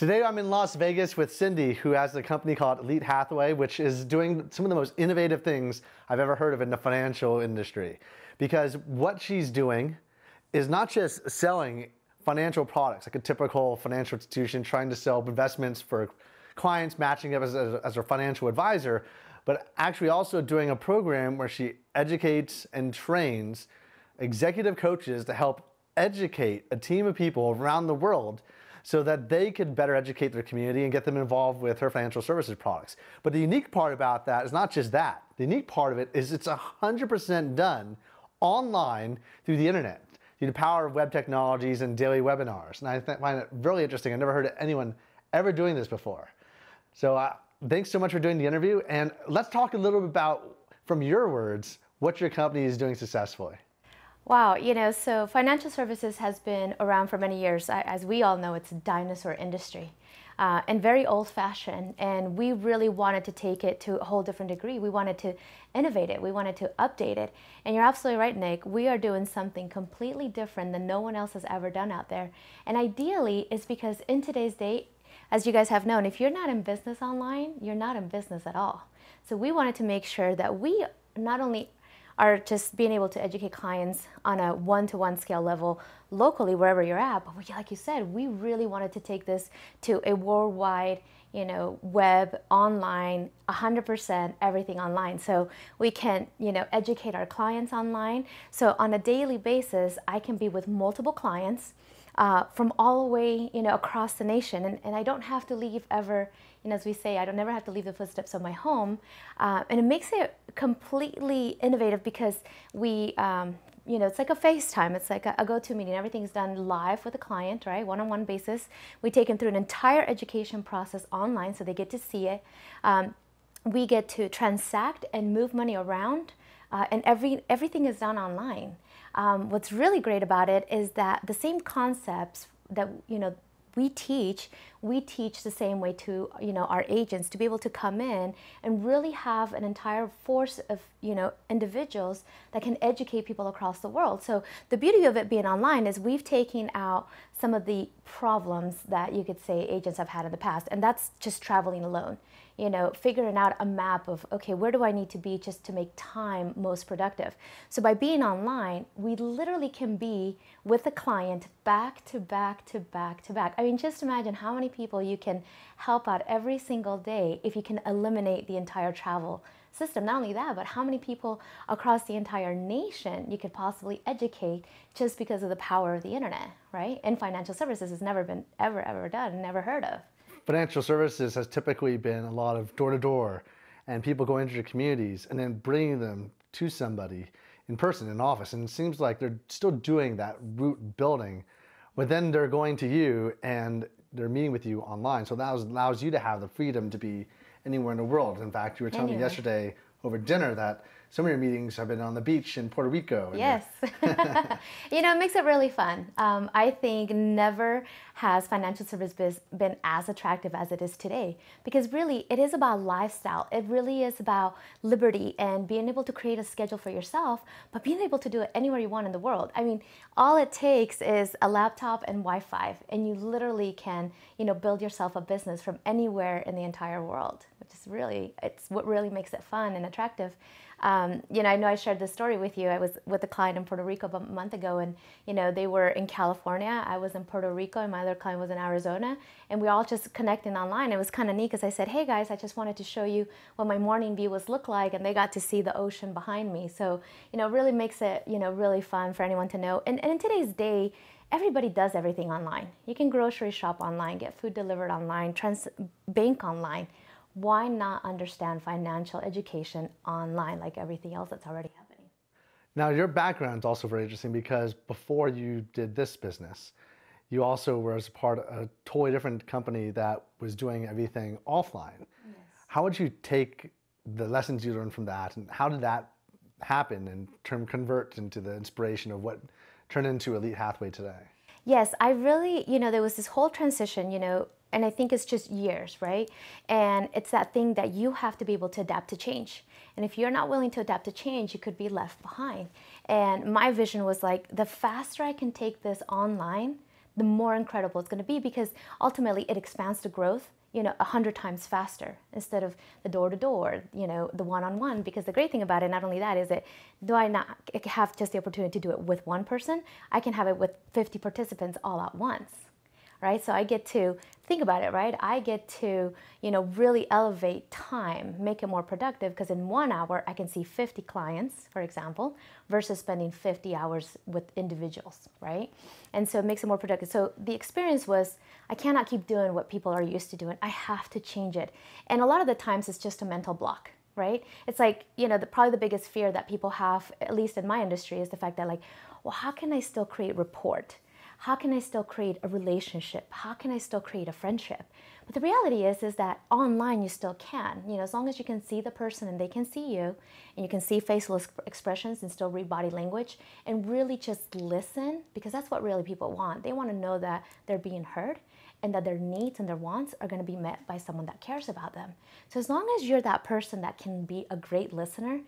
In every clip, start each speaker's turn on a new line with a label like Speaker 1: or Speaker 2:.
Speaker 1: Today I'm in Las Vegas with Cindy, who has a company called Elite Hathaway, which is doing some of the most innovative things I've ever heard of in the financial industry. Because what she's doing is not just selling financial products, like a typical financial institution trying to sell investments for clients, matching up as a financial advisor, but actually also doing a program where she educates and trains executive coaches to help educate a team of people around the world so that they could better educate their community and get them involved with her financial services products. But the unique part about that is not just that. The unique part of it is it's 100% done online through the internet, through the power of web technologies and daily webinars. And I find it really interesting. I've never heard of anyone ever doing this before. So thanks so much for doing the interview. And let's talk a little bit about, from your words, what your company is doing successfully.
Speaker 2: Wow, so financial services has been around for many years. As we all know, it's a dinosaur industry and very old-fashioned. And we really wanted to take it to a whole different degree. We wanted to innovate it. We wanted to update it. And you're absolutely right, Nick. We are doing something completely different than no one else has ever done out there. And ideally, it's because in today's day, as you guys have known, if you're not in business online, you're not in business at all. So we wanted to make sure that we not only are just being able to educate clients on a one-to-one scale level locally, wherever you're at. But like you said, we really wanted to take this to a worldwide, web, online, 100% everything online. So we can, educate our clients online. So on a daily basis, I can be with multiple clients from all the way, across the nation. And I don't have to leave ever, as we say, I don't never have to leave the footsteps of my home. And it makes it completely innovative because we, it's like a FaceTime. It's like a go-to meeting. Everything's done live with a client, right? One-on-one basis. We take them through an entire education process online so they get to see it. We get to transact and move money around, and everything is done online. What's really great about it is that the same concepts that we teach the same way to our agents to be able to come in and really have an entire force of individuals that can educate people across the world. So the beauty of it being online is we've taken out some of the problems that you could say agents have had in the past, and that's just traveling alone. Figuring out a map of, okay, where do I need to be just to make time most productive? So by being online, we literally can be with a client back to back to back to back. I mean, just imagine how many people you can help out every single day if you can eliminate the entire travel system. Not only that, but how many people across the entire nation you could possibly educate just because of the power of the internet, right? And financial services has never been ever done, never heard of.
Speaker 1: Financial services has typically been a lot of door-to-door and people going into their communities and then bringing them to somebody in person, in office. And it seems like they're still doing that root building, but then they're going to you and they're meeting with you online. So that allows you to have the freedom to be anywhere in the world. In fact, you were telling me yesterday over dinner that some of your meetings have been on the beach in Puerto Rico.
Speaker 2: Yes. It makes it really fun. I think never has financial service been as attractive as it is today, because really it is about lifestyle. It really is about liberty and being able to create a schedule for yourself, but being able to do it anywhere you want in the world. I mean, all it takes is a laptop and Wi-Fi, and you literally can, build yourself a business from anywhere in the entire world, which is really, it's what really makes it fun and attractive. I know I shared this story with you. I was with a client in Puerto Rico about a month ago, and they were in California. I was in Puerto Rico, and my other client was in Arizona, and we all just connected online. It was kind of neat because I said, "Hey guys, I just wanted to show you what my morning view was look like," and they got to see the ocean behind me. So it really makes it really fun for anyone to know. And in today's day, everybody does everything online. You can grocery shop online, get food delivered online, bank online. Why not understand financial education online like everything else that's already happening?
Speaker 1: Now, your background is also very interesting because before you did this business, you also were as part of a totally different company that was doing everything offline.
Speaker 2: Yes.
Speaker 1: How would you take the lessons you learned from that, and how did that happen and convert into the inspiration of what turned into Elite Hathaway today?
Speaker 2: Yes, I really, there was this whole transition, and I think it's just years, right? And it's that thing that you have to be able to adapt to change. And if you're not willing to adapt to change, you could be left behind. And my vision was like, the faster I can take this online, the more incredible it's going to be, because ultimately it expands the growth, 100 times faster instead of the door-to-door, the one-on-one. Because the great thing about it, not only that, is that do I not have just the opportunity to do it with one person, I can have it with 50 participants all at once, right? So I get to think about it, right? I get to, really elevate time, make it more productive, because in 1 hour I can see 50 clients, for example, versus spending 50 hours with individuals, right? And so it makes it more productive. So the experience was, I cannot keep doing what people are used to doing. I have to change it. And a lot of the times it's just a mental block, right? It's like, probably the biggest fear that people have, at least in my industry, is the fact that, like, well, how can I still create rapport? How can I still create a relationship? How can I still create a friendship? But the reality is that online you still can. As long as you can see the person and they can see you, and you can see facial expressions and still read body language, and really just listen, because that's what really people want. They want to know that they're being heard and that their needs and their wants are going to be met by someone that cares about them. So as long as you're that person that can be a great listener,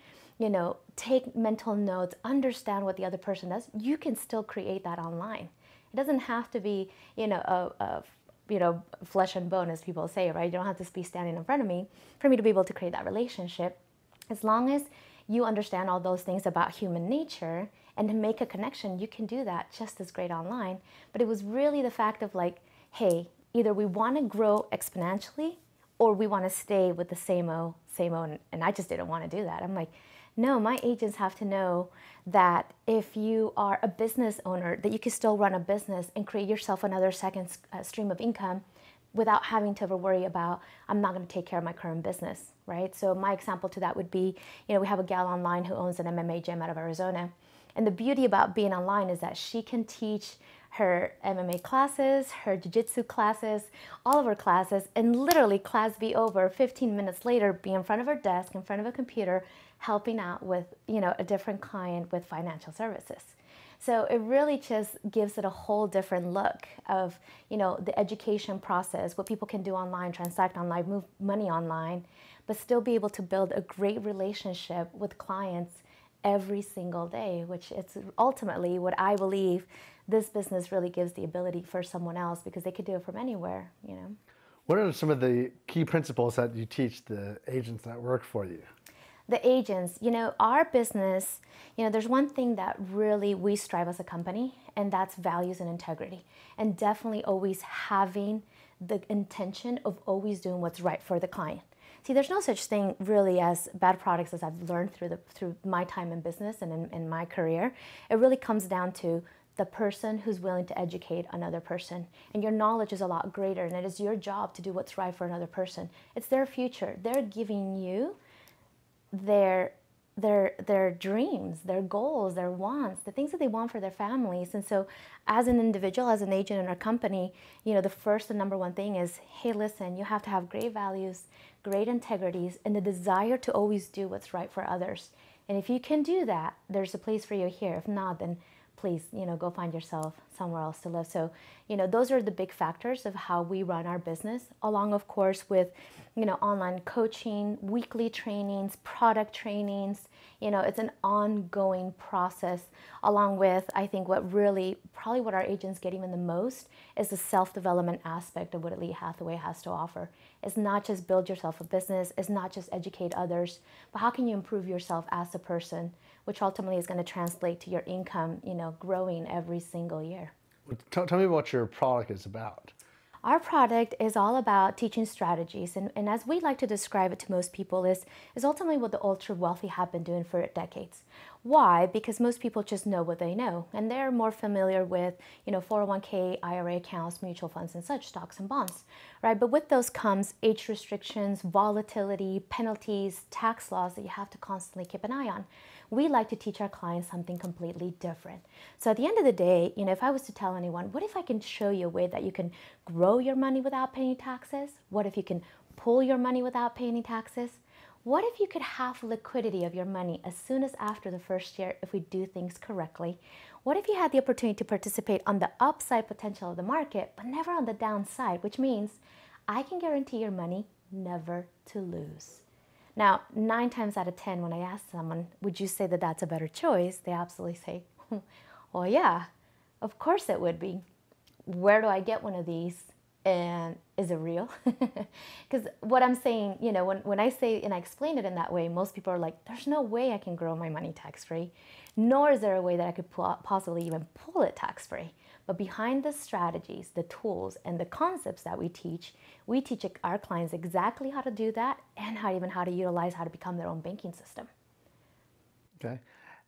Speaker 2: take mental notes, understand what the other person does, you can still create that online. It doesn't have to be, flesh and bone, as people say, right? You don't have to be standing in front of me for me to be able to create that relationship. As long as you understand all those things about human nature and to make a connection, you can do that just as great online. But it was really the fact of, like, hey, either we want to grow exponentially or we want to stay with the same old, and I just didn't want to do that. I'm like, no, my agents have to know that if you are a business owner, that you can still run a business and create yourself another second stream of income without having to ever worry about, I'm not going to take care of my current business, right? So my example to that would be, we have a gal online who owns an MMA gym out of Arizona. And the beauty about being online is that she can teach her MMA classes, her jiu-jitsu classes, all of her classes, and literally class be over, 15 minutes later, be in front of her desk, in front of a computer, helping out with, a different client with financial services. So it really just gives it a whole different look of, the education process, what people can do online, transact online, move money online, but still be able to build a great relationship with clients every single day, which it's ultimately what I believe this business really gives the ability for someone else, because they could do it from anywhere,
Speaker 1: What are some of the key principles that you teach the agents that work for you?
Speaker 2: The agents, our business, there's one thing that really we strive as a company, and that's values and integrity. And definitely always having the intention of always doing what's right for the client. See, there's no such thing really as bad products, as I've learned through my time in business and in my career. It really comes down to the person who's willing to educate another person. And your knowledge is a lot greater, and it is your job to do what's right for another person. It's their future. They're giving you their dreams, their goals, their wants, the things that they want for their families. And so as an individual, as an agent in our company, the first and number one thing is, hey, listen, you have to have great values, great integrities, and the desire to always do what's right for others. And if you can do that, there's a place for you here. If not, then please, go find yourself somewhere else to live. So, those are the big factors of how we run our business, along, of course, with, online coaching, weekly trainings, product trainings. It's an ongoing process, along with, I think, probably what our agents get even the most is the self-development aspect of what Elite Hathaway has to offer. It's not just build yourself a business, it's not just educate others, but how can you improve yourself as a person, which ultimately is going to translate to your income, growing every single year.
Speaker 1: Tell me what your product is about.
Speaker 2: Our product is all about teaching strategies, and as we like to describe it to most people, is ultimately what the ultra wealthy have been doing for decades. Why? Because most people just know what they know, and they're more familiar with 401k, IRA accounts, mutual funds, and such, stocks and bonds, right? But with those comes age restrictions, volatility, penalties, tax laws that you have to constantly keep an eye on. We like to teach our clients something completely different. So at the end of the day, if I was to tell anyone, what if I can show you a way that you can grow your money without paying taxes? What if you can pull your money without paying taxes? What if you could have liquidity of your money as soon as after the first year if we do things correctly? What if you had the opportunity to participate on the upside potential of the market, but never on the downside, which means I can guarantee your money never to lose. Now, 9 times out of 10, when I ask someone, would you say that that's a better choice? They absolutely say, well, yeah, of course it would be. where do I get one of these? And is it real? Because what I'm saying, when I say and I explain it in that way, most people are like, there's no way I can grow my money tax-free, nor is there a way that I could possibly even pull it tax-free. But behind the strategies, the tools, and the concepts that we teach our clients exactly how to do that and how to utilize how to become their own banking system.
Speaker 1: Okay.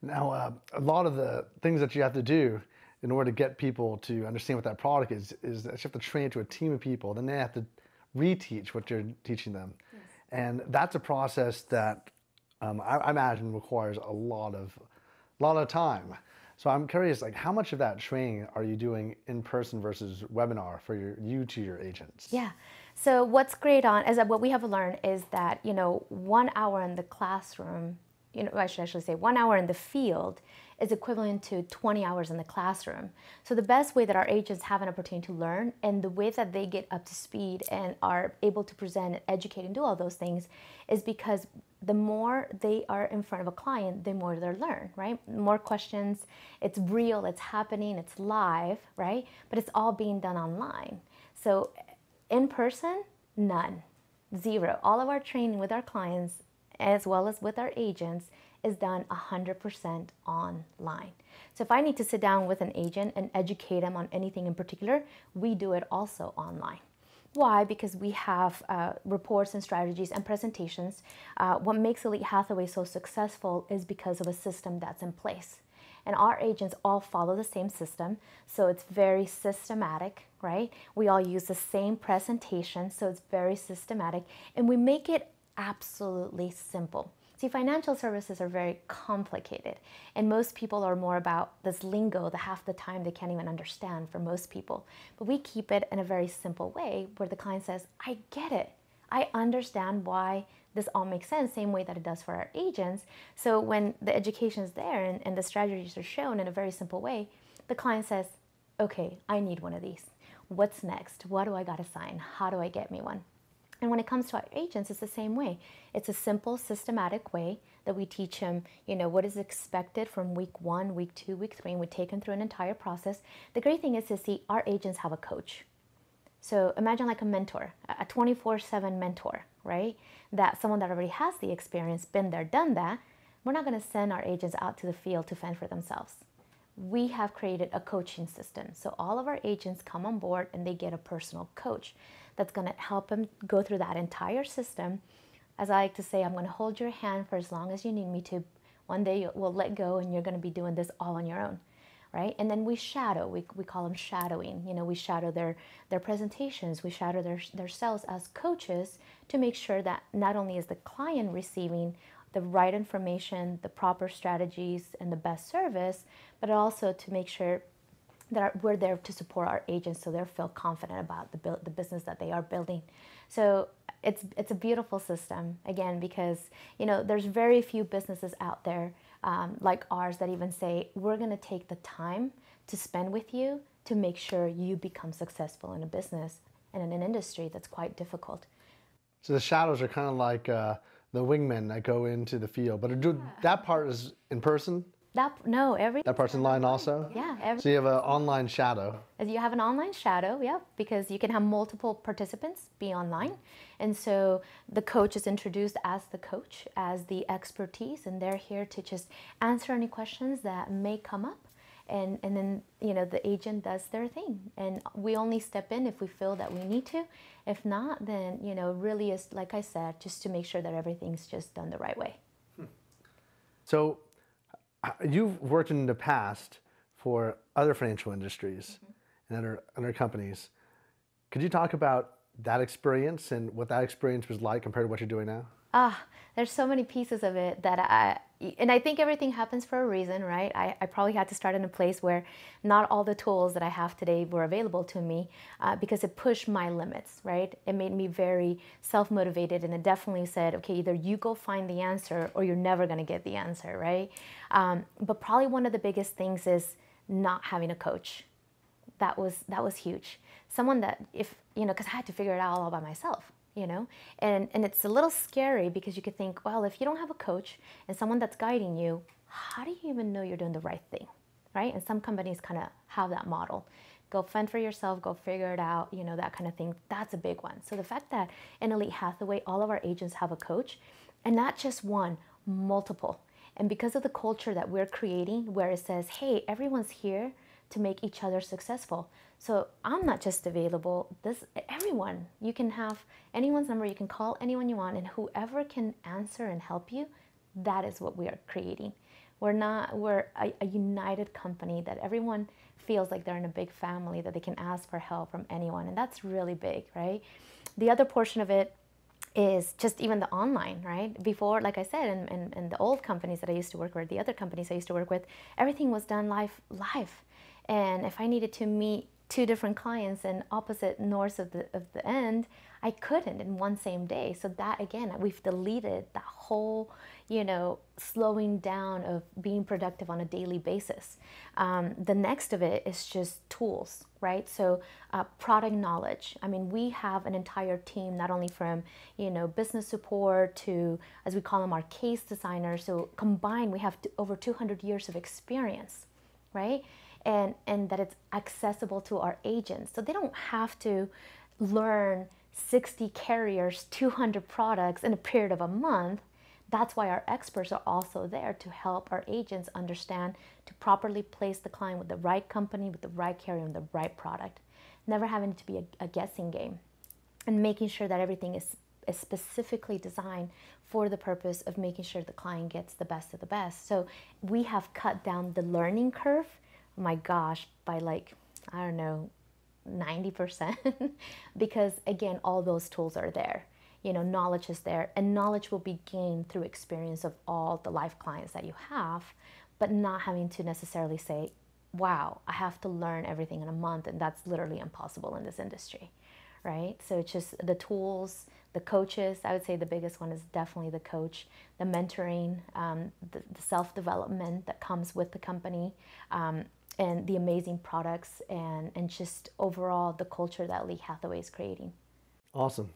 Speaker 1: Now, a lot of the things that you have to do in order to get people to understand what that product is that you have to train to a team of people. Then they have to reteach what you're teaching them. Yes. And that's a process that I imagine requires a lot of time. So I'm curious, like, how much of that training are you doing in person versus webinar for you to your agents?
Speaker 2: Yeah. So what's great what we have learned is that, 1 hour in the classroom, I should actually say 1 hour in the field is equivalent to 20 hours in the classroom. So the best way that our agents have an opportunity to learn and the way that they get up to speed and are able to present and educate and do all those things is because the more they are in front of a client, the more they learn, right? More questions, it's real, it's happening, it's live, right? But it's all being done online. So in person, none, zero. All of our training with our clients as well as with our agents is done 100% online. So if I need to sit down with an agent and educate them on anything in particular, we do it also online. Why? Because we have reports and strategies and presentations. What makes Elite Hathaway so successful is because of a system that's in place. And our agents all follow the same system, so it's very systematic, right? We all use the same presentation, so it's very systematic, and we make it absolutely simple. See, financial services are very complicated, and most people are more about this lingo that half the time they can't even understand for most people. But we keep it in a very simple way where the client says, I get it. I understand why this all makes sense, same way that it does for our agents. So when the education is there and the strategies are shown in a very simple way, the client says, okay, I need one of these. What's next? What do I got to sign? How do I get me one? And when it comes to our agents, it's the same way. It's a simple, systematic way that we teach them, what is expected from week 1, week 2, week 3, and we take them through an entire process. The great thing is to see our agents have a coach. So imagine like a mentor, a 24/7 mentor, right? That someone that already has the experience, been there, done that. We're not going to send our agents out to the field to fend for themselves. We have created a coaching system. So all of our agents come on board and they get a personal coach that's going to help them go through that entire system. As I like to say, I'm going to hold your hand for as long as you need me to. One day we'll let go and you're going to be doing this all on your own, right? And then we shadow. We call them shadowing. We shadow their presentations. We shadow their selves as coaches to make sure that not only is the client receiving the right information, the proper strategies, and the best service, but also to make sure that we're there to support our agents so they feel confident about the business that they are building. So it's a beautiful system, again, because there's very few businesses out there like ours that even say, we're going to take the time to spend with you to make sure you become successful in a business and in an industry that's quite difficult.
Speaker 1: So the shadows are kind of like the wingmen that go into the field, but that part is in person?
Speaker 2: That
Speaker 1: part's online also?
Speaker 2: Yeah.
Speaker 1: So you have an online shadow.
Speaker 2: You have an online shadow, yeah, because you can have multiple participants be online. And so the coach is introduced as the coach, as the expertise, and they're here to just answer any questions that may come up. And then, the agent does their thing. And we only step in if we feel that we need to. If not, then, really is, like I said, just to make sure that everything's just done the right way.
Speaker 1: So you've worked in the past for other financial industries and other companies. Could you talk about that experience and what that experience was like compared to what you're doing now?
Speaker 2: There's so many pieces of it that I think everything happens for a reason, right? I probably had to start in a place where not all the tools that I have today were available to me because it pushed my limits, right? It made me very self-motivated, and it definitely said, okay, either you go find the answer or you're never going to get the answer, right? But probably one of the biggest things is not having a coach. That was huge. Someone that because I had to figure it out all by myself. And it's a little scary because you could think, well, if you don't have a coach and someone that's guiding you, how do you even know you're doing the right thing, right? And some companies kind of have that model. Go fend for yourself, go figure it out, you know, that kind of thing. That's a big one. So the fact that in Elite Hathaway, all of our agents have a coach, and not just one, multiple. And because of the culture that we're creating, where it says, hey, everyone's here to make each other successful. So I'm not just available, everyone, you can have anyone's number, you can call anyone you want, and whoever can answer and help you, that is what we are creating. We're a united company that everyone feels like they're in a big family, that they can ask for help from anyone, and that's really big, right? The other portion of it is just even the online, right? Before, like I said, in the old companies that I used to work with, the other companies I used to work with, everything was done live. And if I needed to meet two different clients in opposite norths of the end, I couldn't in one same day. So that, again, we've deleted that whole, you know, slowing down of being productive on a daily basis. The next of it is just tools, right? So product knowledge. I mean, we have an entire team, not only from, you know, business support to, as we call them, our case designers. So combined, we have over 200 years of experience, right? And that it's accessible to our agents. So they don't have to learn 60 carriers, 200 products in a period of a month. That's why our experts are also there to help our agents understand to properly place the client with the right company, with the right carrier, and the right product. Never having to be a guessing game. And making sure that everything is specifically designed for the purpose of making sure the client gets the best of the best. So we have cut down the learning curve, my gosh, by like, I don't know, 90%, because again, all those tools are there. You know, knowledge is there, and knowledge will be gained through experience of all the live clients that you have, but not having to necessarily say, wow, I have to learn everything in a month, and that's literally impossible in this industry, right? So it's just the tools, the coaches. I would say the biggest one is definitely the coach, the mentoring, the self-development that comes with the company, and the amazing products, and just overall the culture that Elite Hathaway is creating.
Speaker 1: Awesome.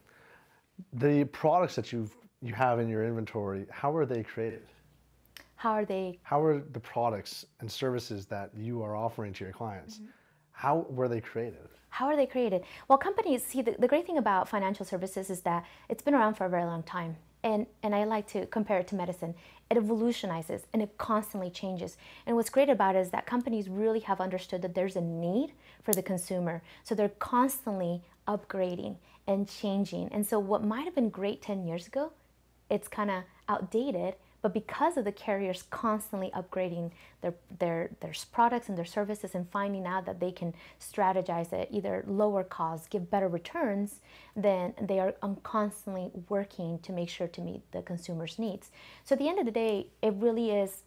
Speaker 1: The products that you have in your inventory, how are they created?
Speaker 2: How are they?
Speaker 1: How are the products and services that you are offering to your clients? Mm-hmm. How were they created?
Speaker 2: How are they created? Well, companies, see, the great thing about financial services is that it's been around for a very long time. And I like to compare it to medicine. It evolutionizes and it constantly changes. And what's great about it is that companies really have understood that there's a need for the consumer. So they're constantly upgrading and changing. And so what might have been great 10 years ago, it's kind of outdated. But because of the carriers constantly upgrading their products and their services and finding out that they can strategize it, either lower costs, give better returns, then they are constantly working to make sure to meet the consumer's needs. So at the end of the day, it really is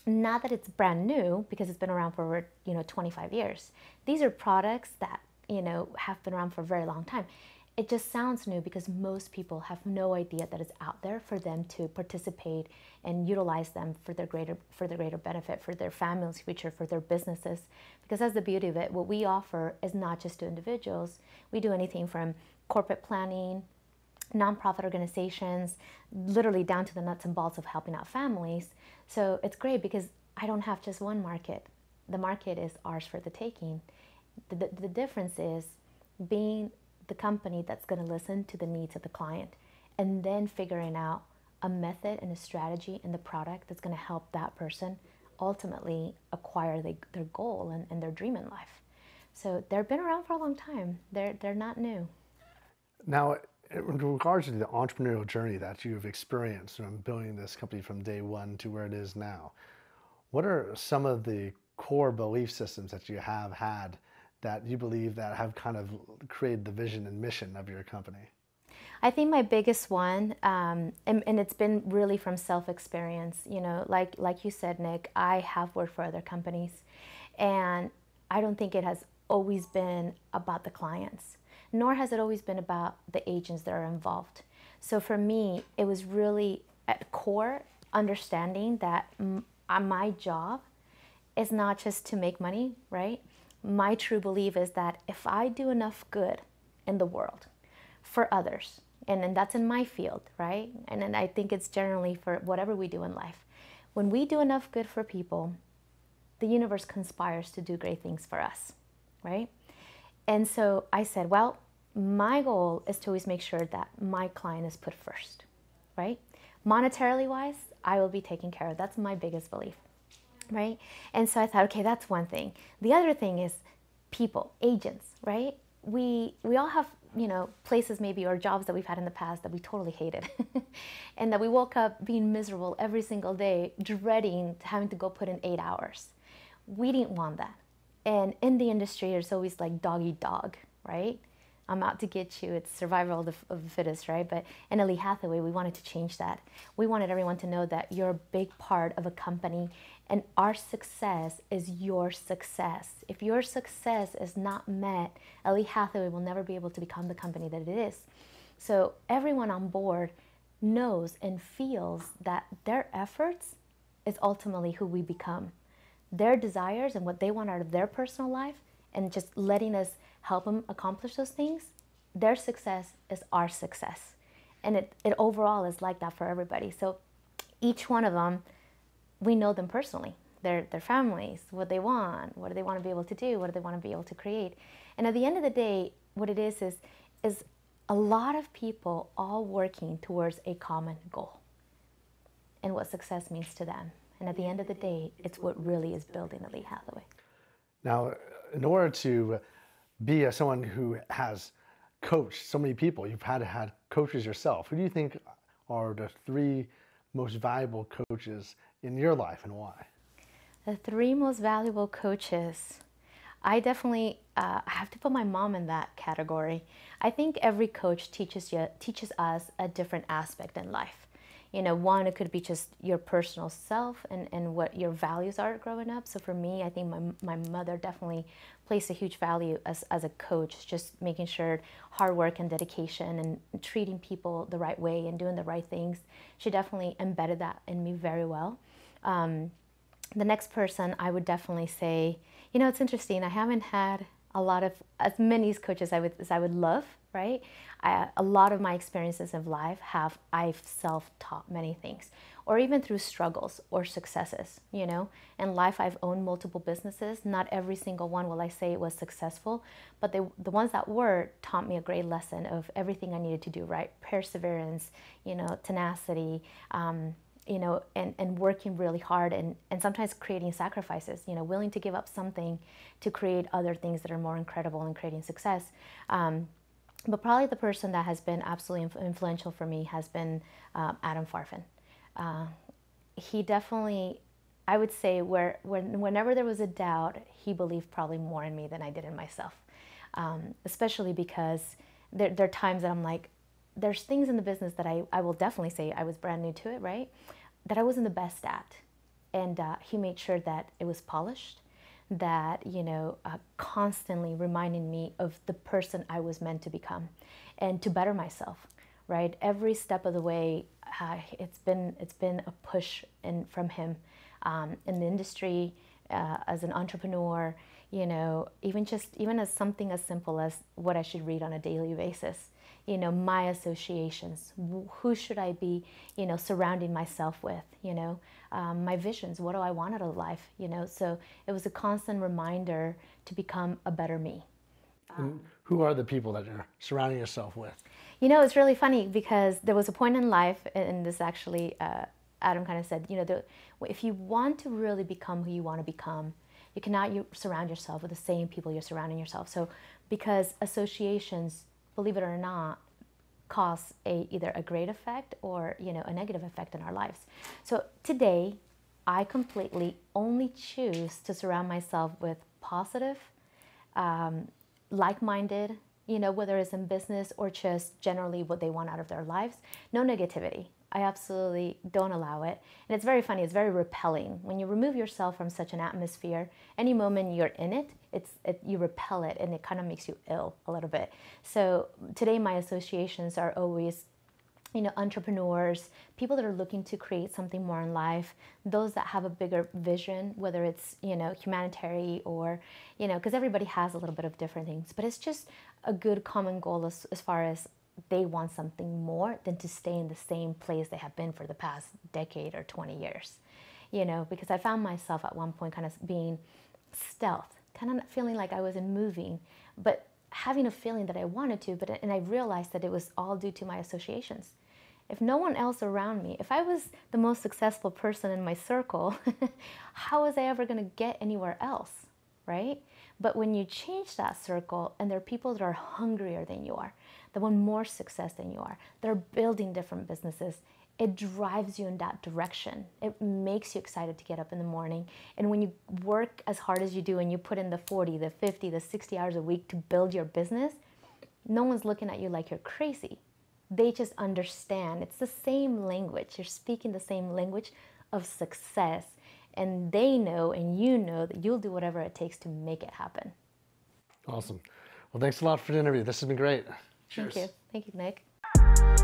Speaker 2: not that it's brand new because it's been around for over 25 years. These are products that have been around for a very long time. It just sounds new because most people have no idea that it's out there for them to participate and utilize them for their greater benefit, for their family's future, for their businesses. Because that's the beauty of it. What we offer is not just to individuals. We do anything from corporate planning, nonprofit organizations, literally down to the nuts and bolts of helping out families. So it's great because I don't have just one market. The market is ours for the taking. The difference is being the company that's going to listen to the needs of the client and then figuring out a method and a strategy and the product that's going to help that person ultimately acquire their goal and their dream in life. So they've been around for a long time. They're not new.
Speaker 1: Now, in regards to the entrepreneurial journey that you've experienced from building this company from day one to where it is now, what are some of the core belief systems that you have had that you believe that have kind of created the vision and mission of your company?
Speaker 2: I think my biggest one, and it's been really from self-experience, like you said, Nick, I have worked for other companies, and I don't think it has always been about the clients, nor has it always been about the agents that are involved. So for me, it was really at core understanding that my job is not just to make money, right? My true belief is that if I do enough good in the world for others, and that's in my field, right? And I think it's generally for whatever we do in life. When we do enough good for people, the universe conspires to do great things for us, right? And so I said, well, my goal is to always make sure that my client is put first, right? Monetarily wise, I will be taken care of. That's my biggest belief, right? And so I thought, okay, that's one thing. The other thing is people, agents, right? We all have, places maybe or jobs that we've had in the past that we totally hated and that we woke up being miserable every single day, dreading having to go put in 8 hours. We didn't want that. And in the industry, there's always like dog eat dog, right? I'm out to get you. It's survival of the fittest, right? But in Elite Hathaway, we wanted to change that. We wanted everyone to know that you're a big part of a company and our success is your success. If your success is not met, Elite Hathaway will never be able to become the company that it is. So everyone on board knows and feels that their efforts is ultimately who we become. Their desires and what they want out of their personal life and just letting us help them accomplish those things, their success is our success. And it overall is like that for everybody. So each one of them, we know them personally, their families, what they want, what do they want to be able to do, what do they want to be able to create. And at the end of the day, what it is a lot of people all working towards a common goal and what success means to them. And at the end of the day, it's what really is building Elite Hathaway.
Speaker 1: Now, in order to be someone who has coached so many people, you've had coaches yourself. Who do you think are the 3 most valuable coaches in your life and why?
Speaker 2: The 3 most valuable coaches, I definitely have to put my mom in that category. I think every coach teaches us a different aspect in life. One, it could be just your personal self and what your values are growing up. So for me, I think my mother definitely placed a huge value as a coach, just making sure hard work and dedication and treating people the right way and doing the right things. She definitely embedded that in me very well. The next person I would definitely say, it's interesting. I haven't had as many coaches as I would love, right? A lot of my experiences of life I've self-taught many things, or even through struggles or successes, In life, I've owned multiple businesses. Not every single one will I say was successful, but the ones that were taught me a great lesson of everything I needed to do, right? Perseverance, tenacity, and working really hard and sometimes creating sacrifices, willing to give up something to create other things that are more incredible in creating success. But probably the person that has been absolutely influential for me has been Adam Farfan. He definitely, I would say, whenever there was a doubt, he believed probably more in me than I did in myself. Especially because there are times that I'm like, there's things in the business that I will definitely say I was brand new to it, right? That I wasn't the best at. And he made sure that it was polished, that, constantly reminding me of the person I was meant to become and to better myself, right? Every step of the way, it's been a push from him in the industry, as an entrepreneur, even as something as simple as what I should read on a daily basis. My associations, who should I be, surrounding myself with, my visions, what do I want out of life, so it was a constant reminder to become a better me.
Speaker 1: Who are the people that you're surrounding yourself with?
Speaker 2: It's really funny because there was a point in life, and this actually, Adam kind of said, if you want to really become who you want to become, you cannot surround yourself with the same people you're surrounding yourself. So because associations, believe it or not, cause either a great effect or a negative effect in our lives. So today, I completely only choose to surround myself with positive, like-minded, whether it's in business or just generally what they want out of their lives. No negativity. I absolutely don't allow it. And it's very funny, it's very repelling. When you remove yourself from such an atmosphere, any moment you're in it, you repel it and it kind of makes you ill a little bit. So today my associations are always, entrepreneurs, people that are looking to create something more in life, those that have a bigger vision, whether it's, humanitarian or, because everybody has a little bit of different things, but it's just a good common goal as far as they want something more than to stay in the same place they have been for the past decade or 20 years. Because I found myself at one point kind of being stealth, kind of feeling like I wasn't moving, but having a feeling that I wanted to, and I realized that it was all due to my associations. If no one else around me, if I was the most successful person in my circle, how was I ever going to get anywhere else, right? But when you change that circle and there are people that are hungrier than you are, that want more success than you are, that are building different businesses, it drives you in that direction. It makes you excited to get up in the morning. And when you work as hard as you do and you put in the 40, the 50, the 60 hours a week to build your business, no one's looking at you like you're crazy. They just understand. It's the same language. You're speaking the same language of success. And they know and you know that you'll do whatever it takes to make it happen.
Speaker 1: Awesome. Well, thanks a lot for the interview. This has been great. Cheers.
Speaker 2: Thank you. Thank you, Nick.